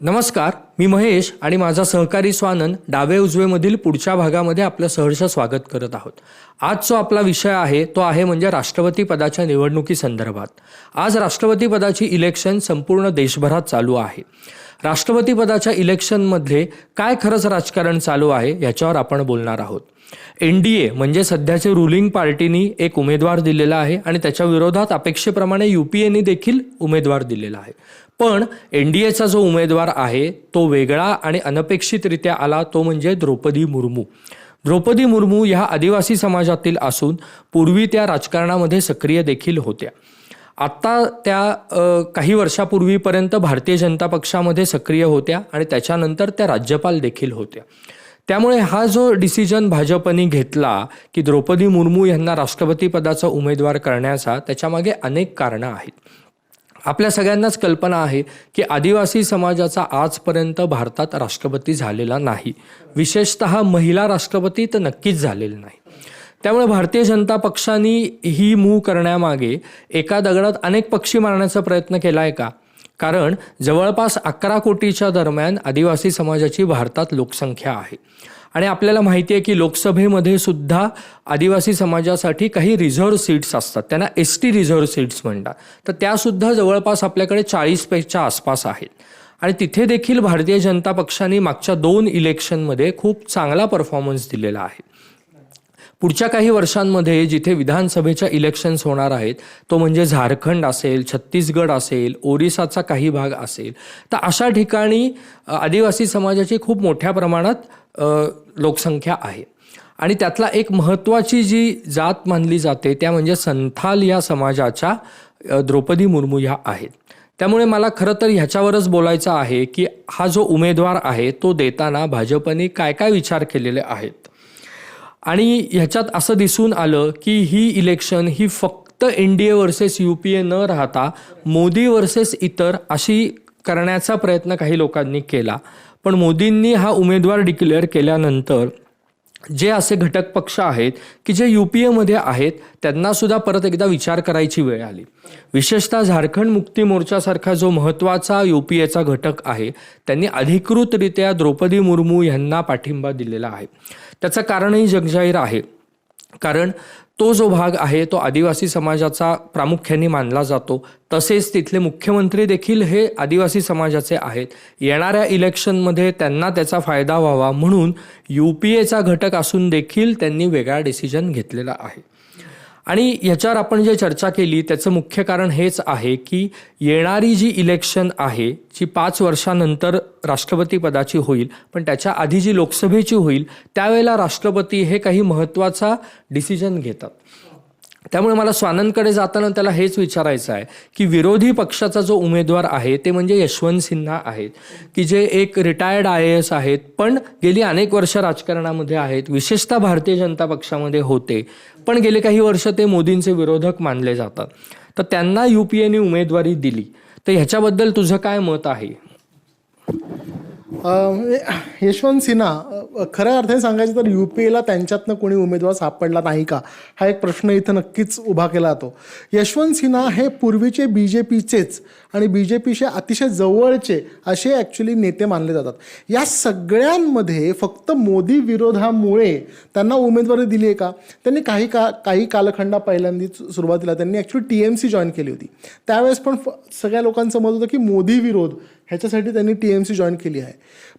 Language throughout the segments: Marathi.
नमस्कार, मी महेश आणि माझा सहकारी स्वानंद डावे उजवेमधील पुढच्या भागामध्ये आपलं सहर्ष स्वागत करत आहोत. आज जो आपला विषय आहे तो आहे म्हणजे राष्ट्रपती पदाच्या निवडणुकीसंदर्भात. आज राष्ट्रपती पदाची इलेक्शन संपूर्ण देशभरात चालू आहे. राष्ट्रपती पदाच्या इलेक्शनमध्ये काय खरंच राजकारण चालू आहे याच्यावर आपण बोलणार आहोत. NDA म्हणजे सध्याचे रुलिंग पार्टीनी एक उमेदवार दिलेला आहे आणि त्याच्या विरोधात अपेक्षेप्रमाणे UPAने देखील उमेदवार दिलेला आहे. पण NDAचा जो उमेदवार आहे तो वेगळा आणि अनपेक्षितरित्या आला, तो म्हणजे द्रौपदी मुर्मू. द्रौपदी मुर्मू ह्या आदिवासी समाजातील असून पूर्वी त्या राजकारणामध्ये सक्रिय देखील होत्या. आत्ता त्या काही वर्षापूर्वीपर्यंत भारतीय जनता पक्षामध्ये सक्रिय होत्या आणि त्याच्यानंतर त्या राज्यपाल देखील होत्या. त्यामुळे हा जो डिसिजन भाजपने घेतला की द्रौपदी मुर्मू यांना राष्ट्रपती पदाचा उमेदवार करण्याचा, त्याच्यामागे अनेक कारणं आहेत. आपल्या सगळ्यांनाच कल्पना आहे की आदिवासी समाजाचा आजपर्यंत भारतात राष्ट्रपती झालेला नाही. विशेषतः महिला राष्ट्रपती तर नक्कीच झालेला नाही. त्यामुळे भारतीय जनता पक्षाने ही मूव्ह करण्यामागे एका दगडात अनेक पक्षी मारण्याचा प्रयत्न केला आहे का? कारण जवळपास 11 कोटीच्या दरम्यान आदिवासी समाजाची भारतात लोकसंख्या आहे आणि आपल्याला माहिती आहे की लोकसभेमध्ये सुद्धा आदिवासी समाजासाठी काही रिझर्व्ह सीट्स असतात, त्यांना ST रिझर्व्ह सीट्स म्हणतात. तर त्यासुद्धा जवळपास आपल्याकडे 40च्या आसपास आहेत आणि तिथे देखील भारतीय जनता पक्षाने मागच्या 2 इलेक्शनमध्ये खूप चांगला परफॉर्मन्स दिलेला आहे. पुढच्या काही वर्षांमध्ये जिथे विधानसभेच्या इलेक्शन्स होणार आहेत, तो म्हणजे झारखंड असेल, छत्तीसगड असेल, ओरिसाचा काही भाग असेल, तर अशा ठिकाणी आदिवासी समाजाची खूप मोठ्या प्रमाणात लोकसंख्या आहे. आणि त्यातला एक महत्त्वाची जी जात मानली जाते त्या म्हणजे संथाल या समाजाच्या द्रौपदी मुर्मू ह्या आहेत. त्यामुळे मला खरं तर ह्याच्यावरच बोलायचं आहे की हा जो उमेदवार आहे तो देताना भाजपने काय काय विचार केलेले आहेत. आणि ह्याच्यात असं दिसून आलं की ही इलेक्शन ही फक्त NDA वर्सेस UPA न राहता मोदी वर्सेस इतर अशी करण्याचा प्रयत्न काही लोकांनी केला. पण मोदींनी हा उमेदवार डिक्लेअर केल्यानंतर जे असे घटक पक्ष आहेत की जे UPAमध्ये आहेत त्यांना सुद्धा परत एकदा विचार करायची वेळ आली. विशेषतः झारखंड मुक्ती मोर्चासारखा जो महत्त्वाचा UPAचा घटक आहे त्यांनी अधिकृतरित्या द्रौपदी मुर्मू यांना पाठिंबा दिलेला आहे. त्याचं कारणही जगजाहीर आहे. कारण तो जो भाग आहे तो आदिवासी समाजाचा प्रामुख्याने मानला जातो. तसेच तिथले मुख्यमंत्री देखील हे आदिवासी समाजाचे आहेत. येणाऱ्या इलेक्शनमध्ये त्यांना त्याचा फायदा व्हावा म्हणून UPAचा घटक असून देखील त्यांनी वेगळा डिसिजन घेतलेला आहे. आणि ह्याच्यावर आपण जे चर्चा केली त्याचं मुख्य कारण हेच आहे की येणारी जी इलेक्शन आहे जी 5 वर्षानंतर राष्ट्रपती पदाची होईल, पण त्याच्या आधी जी लोकसभेची होईल त्यावेळेला राष्ट्रपती हे काही महत्त्वाचा डिसिजन घेतात. त्यामुळे मला स्वानंदकडे जाताना त्याला हेच विचारायचं आहे की विरोधी पक्षाचा जो उमेदवार आहे ते म्हणजे यशवंत सिन्हा आहेत की जे एक रिटायर्ड IAS आहेत, पण गेली अनेक वर्ष राजकारणामध्ये आहेत. विशेषतः भारतीय जनता पक्षामध्ये होते, पण गेले काही वर्ष ते मोदींचे विरोधक मानले जातात. तर त्यांना UPAने उमेदवारी दिली. तर ह्याच्याबद्दल तुझं काय मत आहे? यशवंत सिन्हा खऱ्या अर्थाने सांगायचं तर UPAला त्यांच्यातनं कोणी उमेदवार सापडला नाही का हा एक प्रश्न इथं नक्कीच उभा केला जातो. यशवंत सिन्हा हे पूर्वीचे BJPचेच आणि BJPशी अतिशय जवळचे असे ॲक्च्युली नेते मानले जातात. या सगळ्यांमध्ये फक्त मोदी विरोधामुळे त्यांना उमेदवारी दिली आहे का? त्यांनी काही कालखंडा पहिल्यांदा सुरुवातीला त्यांनी ॲक्च्युली TMC जॉईन केली होती. त्यावेळेस पण सगळ्या लोकांचं मत होतं की मोदी विरोध ह्याच्यासाठी त्यांनी TMC जॉईन केली आहे.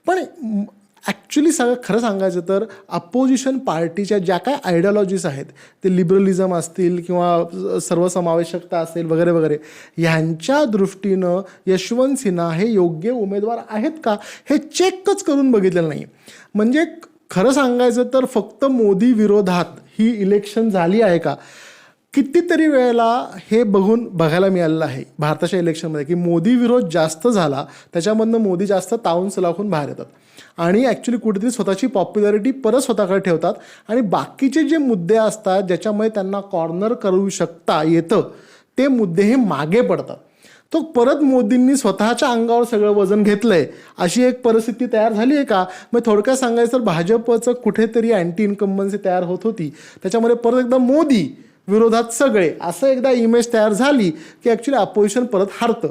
पण ॲक्च्युली खरं सांगायचं तर अपोजिशन पार्टीच्या ज्या काय आयडियॉलॉजीज आहेत ते लिबरलिझम असतील किंवा सर्वसमावेशकता असेल वगैरे वगैरे, ह्यांच्या दृष्टीनं यशवंत सिन्हा हे योग्य उमेदवार आहेत का हे चेकच करून बघितलेलं नाही. म्हणजे खरं सांगायचं तर फक्त मोदी विरोधात ही इलेक्शन झाली आहे का? कितीतरी वेळेला हे बघायला मिळालेलं आहे भारताच्या इलेक्शनमध्ये की मोदी विरोध जास्त झाला, त्याच्यामधनं मोदी जास्त तावून सलाखून बाहेर येतात आणि ॲक्च्युली कुठेतरी स्वतःची पॉप्युलॅरिटी परत स्वतःकडे ठेवतात आणि बाकीचे जे मुद्दे असतात ज्याच्यामुळे त्यांना कॉर्नर करू शकता येतं ते मुद्दे हे मागे पडतात. तो परत मोदींनी स्वतःच्या अंगावर सगळं वजन घेतलंय अशी एक परिस्थिती तयार झाली आहे का? मग थोडक्यात सांगायचं तर भाजपचं कुठेतरी अँटी इन्कम्बन्सी तयार होत होती, त्याच्यामध्ये परत एकदा मोदी विरोधात सगळे असं एकदा इमेज तयार झाली की ॲक्च्युली अपोजिशन परत हारतं.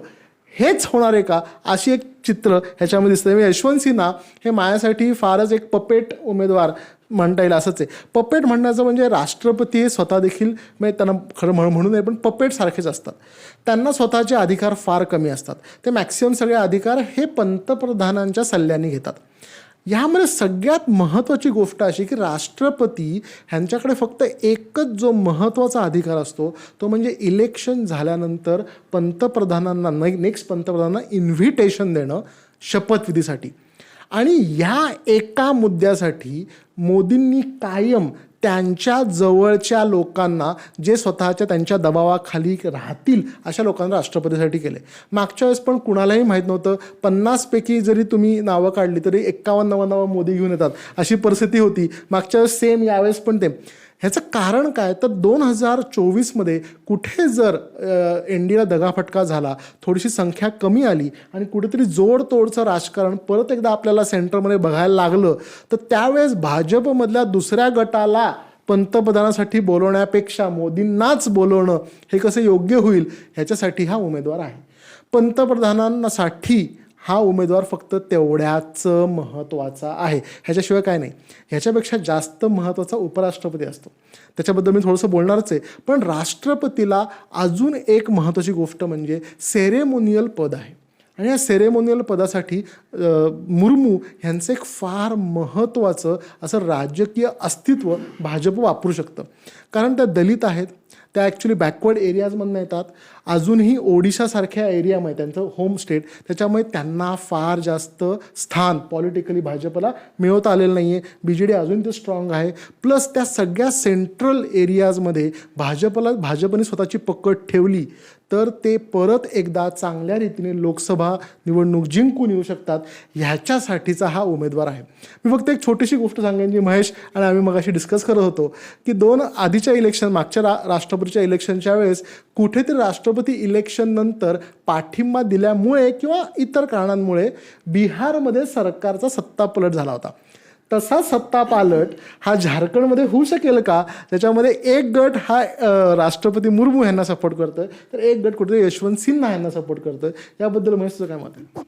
हेच होणार आहे का, अशी एक चित्र ह्याच्यामध्ये दिसतं. यशवंत सिन्हा हे माझ्यासाठी फारच एक पपेट उमेदवार म्हणता येईल असंच आहे. पपेट म्हणण्याचं म्हणजे राष्ट्रपती हे स्वतः देखील म्हणजे त्यांना खरं म्हणू नये, पण पपेट सारखेच असतात. त्यांना स्वतःचे अधिकार फार कमी असतात. ते मॅक्सिमम सगळे अधिकार हे पंतप्रधानांच्या सल्ल्याने घेतात. ह्यामध्ये सगळ्यात महत्त्वाची गोष्ट अशी की राष्ट्रपती ह्यांच्याकडे फक्त एकच जो महत्त्वाचा अधिकार असतो तो म्हणजे इलेक्शन झाल्यानंतर पंतप्रधानांना नेक्स्ट पंतप्रधानांना इन्व्हिटेशन देणं शपथविधीसाठी. आणि ह्या एका मुद्द्यासाठी मोदींनी कायम त्यांच्या जवळच्या लोकांना, जे स्वतःच्या त्यांच्या दबावाखाली राहतील अशा लोकांना राष्ट्रपतीसाठी केले. मागच्या वेळेस पण कुणालाही माहीत नव्हतं, 50पैकी जरी तुम्ही नावं काढली तरी 51 नावं मोदी घेऊन येतात अशी परिस्थिती होती. मागच्या वेळेस सेम, यावेळेस पण ते. ह्याचं कारण काय तर 2024मध्ये कुठे जर एनडीला दगाफटका झाला, थोडीशी संख्या कमी आली आणि कुठेतरी जोडतोडचं राजकारण परत एकदा आपल्याला सेंटरमध्ये बघायला लागलं, तर त्यावेळेस भाजपमधल्या दुसऱ्या गटाला पंतप्रधानासाठी बोलवण्यापेक्षा मोदींनाच बोलवणं हे कसं योग्य होईल, ह्याच्यासाठी हा उमेदवार आहे. पंतप्रधानांसाठी हा उमेदवार फक्त तेवढ्याच महत्त्वाचा आहे, ह्याच्याशिवाय काय नाही. ह्याच्यापेक्षा जास्त महत्त्वाचा उपराष्ट्रपती असतो, त्याच्याबद्दल मी थोडंसं बोलणारच आहे. पण राष्ट्रपतीला अजून एक महत्त्वाची गोष्ट म्हणजे सेरेमोनियल पद आहे. आणि या सेरेमोनियल पदासाठी मुर्मू ह्यांचं एक फार महत्त्वाचं असं राजकीय अस्तित्व भाजप वापरू शकतं. कारण त्या दलित आहेत, त्या ॲक्च्युली बॅकवर्ड एरियाजमधून येतात, अजूनही ओडिशासारख्या एरियामध्ये त्यांचं होम स्टेट, त्याच्यामुळे त्यांना फार जास्त स्थान पॉलिटिकली भाजपला मिळवता आलेलं नाही आहे. BJD अजून ते स्ट्रॉंग आहे. प्लस त्या सगळ्या सेंट्रल एरियाजमध्ये भाजपने स्वतःची पकड ठेवली तर ते परत एकदा चांगल्या रीतीने लोकसभा निवडणूक जिंकून येऊ शकतात. ह्याच्यासाठीचा हा उमेदवार आहे. मी फक्त एक छोटीशी गोष्ट सांगेन जी महेश आणि आम्ही मगाशी डिस्कस करत होतो की 2 आधीच्या इलेक्शन, मागच्या राष्ट्रपतीच्या इलेक्शनच्या वेळेस कुठेतरी राष्ट्रपती इलेक्शन नंतर पाठिंबा दिल्यामुळे किंवा इतर कारणांमुळे बिहारमध्ये सरकारचा सत्तापलट झाला होता. तसा सत्तापालट हा झारखंडमध्ये होऊ शकेल का, त्याच्यामध्ये एक गट हा राष्ट्रपती मुर्मू यांना सपोर्ट करतोय, तर एक गट कुठे यशवंत सिन्हा यांना सपोर्ट करतोय. याबद्दल महेश तुझं काय मत आहे?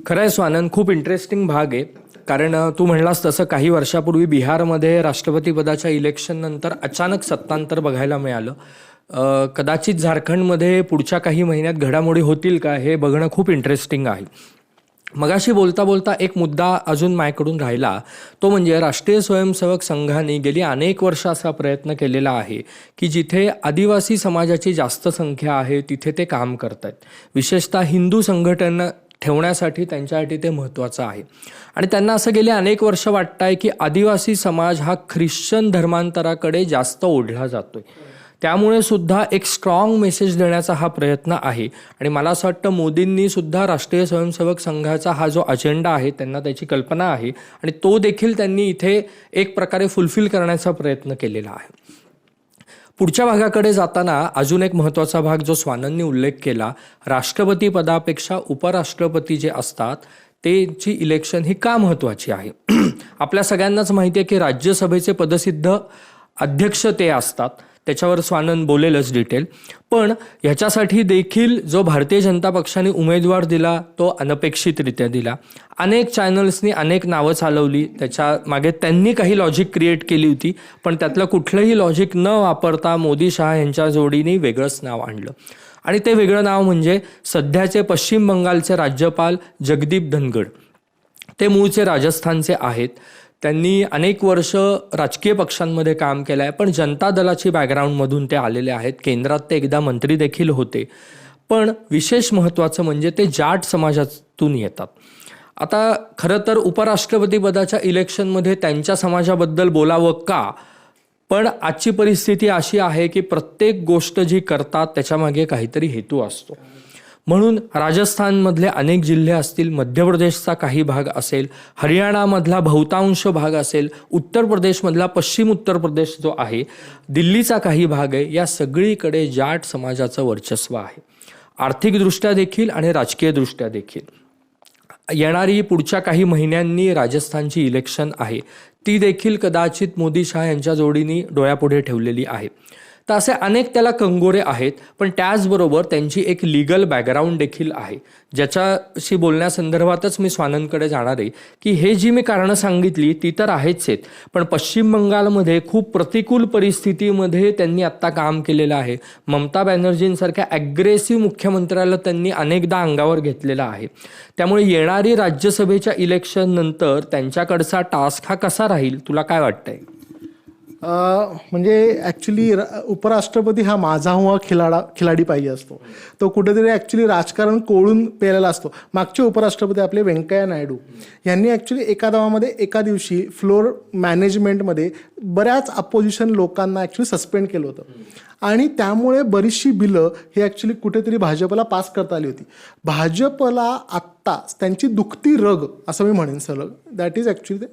खरं आहे स्वानंद, खूप इंटरेस्टिंग भाग आहे. कारण तू म्हणलास तसं काही वर्षापूर्वी बिहारमध्ये राष्ट्रपती पदाच्या इलेक्शन नंतर अचानक सत्तांतर बघायला मिळालं. कदाचित झारखंडमध्ये पुढच्या काही महिन्यात घडामोडी होतील का हे बघणं खूप इंटरेस्टिंग आहे. मगाशी बोलता बोलता एक मुद्दा अजून माझ्याकडून राहिला, तो म्हणजे राष्ट्रीय स्वयंसेवक संघाने गेली अनेक वर्ष असा प्रयत्न केलेला आहे की जिथे आदिवासी समाजाची जास्त संख्या आहे तिथे ते काम करत आहेत. विशेषतः हिंदू संघटना ठेवण्यासाठी त्यांच्यासाठी ते महत्त्वाचं आहे. आणि त्यांना असं गेले अनेक वर्ष वाटतं आहे की आदिवासी समाज हा ख्रिश्चन धर्मांतराकडे जास्त ओढला जातोय. त्यामुळे सुद्धा एक स्ट्रॉंग मेसेज देण्याचा हा प्रयत्न आहे. आणि मला असं वाटतं मोदींनी सुद्धा राष्ट्रीय स्वयंसेवक संघाचा हा जो अजेंडा आहे, त्यांना त्याची कल्पना आहे आणि तो देखील त्यांनी इथे एक प्रकारे फुलफिल करण्याचा प्रयत्न केलेला आहे. पुढच्या भागाकडे जाताना अजून एक महत्त्वाचा भाग जो स्वानंदनी उल्लेख केला, राष्ट्रपती पदापेक्षा उपराष्ट्रपती जे असतात त्यांची इलेक्शन ही का महत्त्वाची आहे. आपल्या सगळ्यांनाच माहिती आहे की राज्यसभेचे पदसिद्ध अध्यक्ष ते असतात, त्याच्यावर स्वानंद बोलेलच डिटेल. पण ह्याच्यासाठी देखील जो भारतीय जनता पक्षाने उमेदवार दिला तो अनपेक्षितरित्या दिला. अनेक चॅनल्सनी अनेक नावं चालवली, त्याच्या मागे त्यांनी काही लॉजिक क्रिएट केली होती, पण त्यातलं कुठलंही लॉजिक न वापरता मोदी शहा यांच्या जोडीने वेगळंच नाव आणलं. आणि ते वेगळं नाव म्हणजे सध्याचे पश्चिम बंगालचे राज्यपाल जगदीप धनखड. ते मूळचे राजस्थानचे आहेत. त्यांनी अनेक वर्ष राजकीय पक्षांमध्ये काम केलं आहे, पण जनता दलाची बॅकग्राऊंडमधून ते आलेले आहेत. केंद्रात ते एकदा मंत्री देखील होते. पण विशेष महत्त्वाचं म्हणजे ते जाट समाजातून येतात. आता खरं तर उपराष्ट्रपती पदाच्या इलेक्शनमध्ये त्यांच्या समाजाबद्दल बोलावं का, पण आजची परिस्थिती अशी आहे की प्रत्येक गोष्ट जी करतात त्याच्यामागे काहीतरी हेतू असतो. म्हणून राजस्थानमधले अनेक जिल्हे असतील, मध्य प्रदेशचा काही भाग असेल, हरियाणामधला बहुतांश भाग असेल, उत्तर प्रदेशमधला पश्चिम उत्तर प्रदेश जो आहे, दिल्लीचा काही भाग आहे, या सगळीकडे जाट समाजाचं वर्चस्व आहे. आर्थिकदृष्ट्या देखील आणि राजकीयदृष्ट्या देखील. येणारी पुढच्या काही महिन्यांनी राजस्थानची इलेक्शन आहे, ती देखील कदाचित मोदी शहा यांच्या जोडीने डोळ्यापुढे ठेवलेली आहे. तर असे अनेक त्याला कंगोरे आहेत. पण त्याचबरोबर त्यांची एक लीगल बॅकग्राऊंड देखील आहे, ज्याच्याशी बोलण्यासंदर्भातच मी स्वानंदकडे जाणार आहे की हे जी मी कारणं सांगितली ती तर आहेच आहेत, पण पश्चिम बंगालमध्ये खूप प्रतिकूल परिस्थितीमध्ये त्यांनी आत्ता काम केलेलं आहे. ममता बॅनर्जींसारख्या ॲग्रेसिव्ह मुख्यमंत्र्याला त्यांनी अनेकदा अंगावर घेतलेला आहे. त्यामुळे येणारी राज्यसभेच्या इलेक्शन नंतर त्यांच्याकडचा टास्क हा कसा राहील, तुला काय वाटतंय? म्हणजे ॲक्च्युली उपराष्ट्रपती हा माझा हुआ खिलाडी पाहिजे असतो. तो कुठेतरी ॲक्च्युली राजकारण कोळून पेलेला असतो. मागचे उपराष्ट्रपती आपले व्यंकय्या नायडू यांनी ॲक्च्युली एका दावामध्ये एका दिवशी फ्लोर मॅनेजमेंटमध्ये बऱ्याच अपोजिशन लोकांना ॲक्च्युली सस्पेंड केलं होतं आणि त्यामुळे बरीचशी बिलं ही ॲक्च्युली कुठेतरी भाजपला पास करता आली होती. भाजपला आत्ता त्यांची दुखती रग असं मी म्हणेन सलग, दॅट इज ॲक्च्युली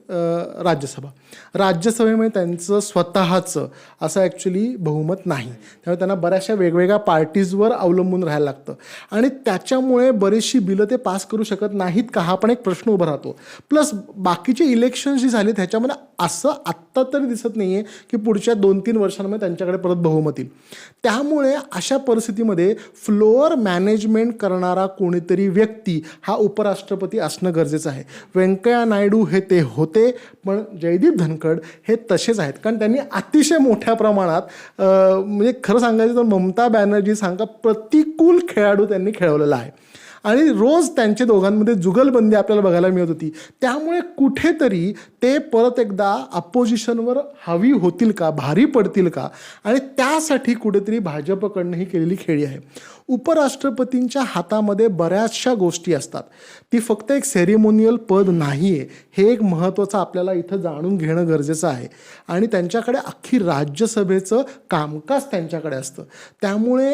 राज्यसभा. राज्यसभेमध्ये त्यांचं स्वतःचं असं ॲक्च्युली बहुमत नाही, त्यामुळे त्यांना बऱ्याचशा वेगवेगळ्या पार्टीजवर अवलंबून राहायला लागतं आणि त्याच्यामुळे बरीचशी बिलं ते पास करू शकत नाहीत का, हा पण एक प्रश्न उभा राहतो. प्लस बाकीचे इलेक्शन्स जी झाली त्याच्यामध्ये असं आत्ता तरी दिसत नाही आहे की पुढच्या 2-3 वर्षांमध्ये त्यांच्याकडे परत बहुमत येईल. त्यामुळे अशा परिस्थितीमध्ये फ्लोअर मॅनेजमेंट करणारा कोणीतरी व्यक्ती हा उपराष्ट्रपती असणं गरजेचं आहे. व्यंकय्या नायडू हे ते होते, पण जयदीप धनखड हे तसेच आहेत, कारण त्यांनी अतिशय मोठ्या प्रमाणात म्हणजे खरं सांगायचं तर ममता बॅनर्जी सांगा प्रतिकूल खेळाडू त्यांनी खेळवलेला आहे आणि रोज त्यांच्या दोघांमध्ये जुगलबंदी आपल्याला बघायला मिळत होती. त्यामुळे कुठेतरी ते परत एकदा अपोजिशनवर हवी होतील का, भारी पडतील का, आणि त्यासाठी कुठेतरी भाजपकडनं ही केलेली खेळी आहे. उपराष्ट्रपतींच्या हातामध्ये बऱ्याचशा गोष्टी असतात, ती फक्त एक सेरेमोनियल पद नाही आहे, हे एक महत्त्वाचं आपल्याला इथं जाणून घेणं गरजेचं आहे. आणि त्यांच्याकडे अख्खी राज्यसभेचं कामकाज त्यांच्याकडे असतं. त्यामुळे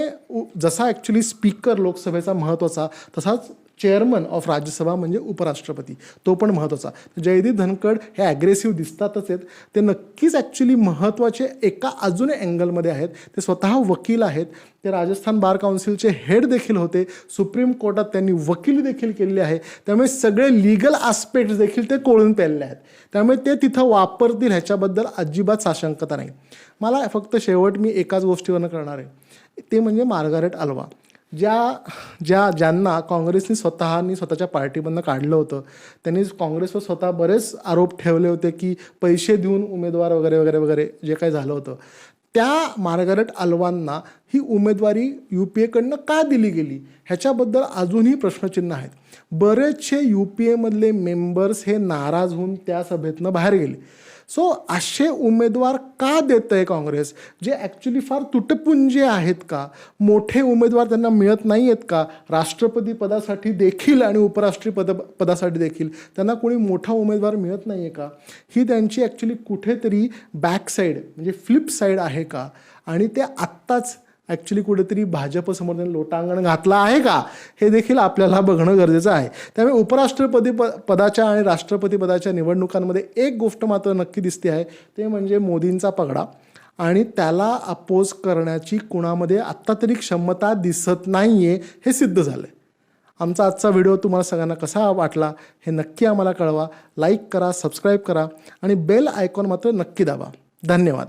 जसा ॲक्च्युली स्पीकर लोकसभेचा महत्त्वाचा, तसाच चेअरमन ऑफ राज्यसभा म्हणजे उपराष्ट्रपती तो पण महत्त्वाचा. जयदीप धनखड हे ॲग्रेसिव्ह दिसतातच आहेत, ते नक्कीच ॲक्च्युली महत्त्वाचे एका अजून अँगलमध्ये आहेत. ते स्वतः वकील आहेत, ते राजस्थान बार काउन्सिलचे हेड देखील होते, सुप्रीम कोर्टात त्यांनी वकिली देखील केलेली आहे. त्यामुळे सगळे लिगल आस्पेक्ट्स देखील ते कोळून पेलले आहेत. त्यामुळे ते तिथं वापरतील ह्याच्याबद्दल अजिबात साशंकता नाही. मला फक्त शेवट मी एकाच गोष्टीवरनं करणार आहे, ते म्हणजे मार्गारेट अल्वा. ज्यांना काँग्रेसने स्वतःच्या पार्टीमधनं काढलं होतं, त्यांनी काँग्रेसवर स्वतः बरेच आरोप ठेवले होते की पैसे देऊन उमेदवार वगैरे वगैरे वगैरे जे काही झालं होतं, त्या मार्गारेट अल्वांना ही उमेदवारी UPAकडनं का दिली गेली ह्याच्याबद्दल अजूनही प्रश्नचिन्ह आहेत. बरेचसे UPAमधले मेंबर्स हे नाराज होऊन त्या सभेतनं बाहेर गेले. सो असे उमेदवार का देतं आहे काँग्रेस, जे ॲक्च्युली फार तुटपुंजे आहेत का, मोठे उमेदवार त्यांना मिळत नाही आहेत का, राष्ट्रपती पदासाठी देखील आणि उपराष्ट्रपती पदासाठी देखील त्यांना कोणी मोठा उमेदवार मिळत नाही आहे का, ही त्यांची ॲक्च्युली कुठेतरी बॅकसाईड म्हणजे फ्लिप साईड आहे का, आणि ते आत्ताच ॲक्च्युली कुठेतरी भाजपसमोर त्यांनी लोटांगण घातलं आहे का, हे देखील आपल्याला बघणं गरजेचं आहे. त्यामुळे उपराष्ट्रपती पदाच्या आणि राष्ट्रपती पदाच्या निवडणुकांमध्ये एक गोष्ट मात्र नक्की दिसते आहे, ते म्हणजे मोदींचा पगडा, आणि त्याला अपोज करण्याची कुणामध्ये आत्ता तरी क्षमता दिसत नाही आहे, हे सिद्ध झालं आहे. आमचा आजचा व्हिडिओ तुम्हाला सगळ्यांना कसा वाटला हे नक्की आम्हाला कळवा. लाईक करा, सबस्क्राईब करा आणि बेल आयकॉन मात्र नक्की दाबा. धन्यवाद.